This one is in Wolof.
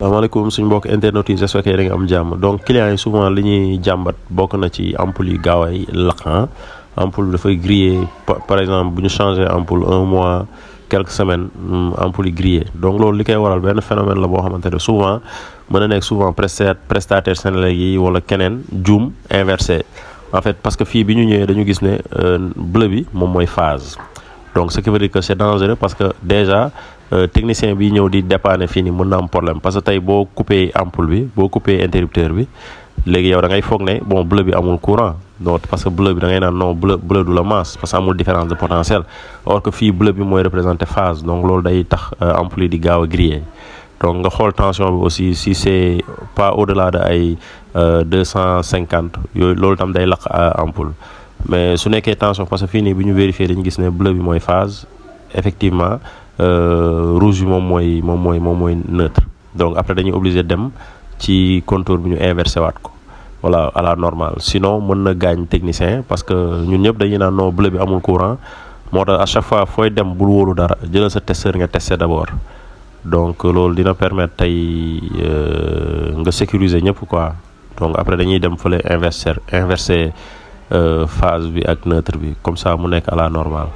asalaamaaleykum suñu mbokk internet yi j'espère que da nga am jàmm donc clients yi souvent li ñuy jàmbat bokk na ci ampoule yi gaaw ay lakk ampoule bi dafay griller par exemple bu ñu changé ampoule 1 mois quelques semaines ampoule yi griller donc loolu li koy waral benn phénomène la boo xamante ne souvent mën na nekk souvent prestataire Senelec yi wala keneen juum inversé en fait parce que fii bi ñu ñëwee dañu gis ne bleu bi moom mooy phase donc ce qui veut dire que c'est dangereux parce que déjà technicien bi ñëw di dépanner fii nii mën na am problème parce que tey boo coupé ampoule bi boo coupé interrupteur bi léegi yow da ngay foog ne bon bleu bi amul courant donc parce que bleu bi da ngay naan non bleu du la masse parce que amul différence de potentiel or que fii bleu bi mooy représenter phase donc loolu day tax ampoule yi di gaaw a griller donc nga xool tension bi aussi si c'est pas au-delà de ay 250 yooyu loolu tam day lakk ampoule mais su nekkee tension parce que fii nii bi ñu vérifier dañu gis ne bleu bi mooy phase effectivement rouge bi moom mooy neutre donc après dañuy obligé dem ci compteur bi ñu inversé waat ko voilà à la normale sinon mën na gaañ technicien parce que ñun ñëpp dañuy naan non bleu bi amul courant moo tax à chaque fois fooy dem bul wóolu dara jëlal sa testeur nga testé d'abord donc loolu dina permettre tey nga sécuriser ñëpp quoi donc après dañuy dem fële inverser phase bi ak neutre bi comme ça mu nekk à la normale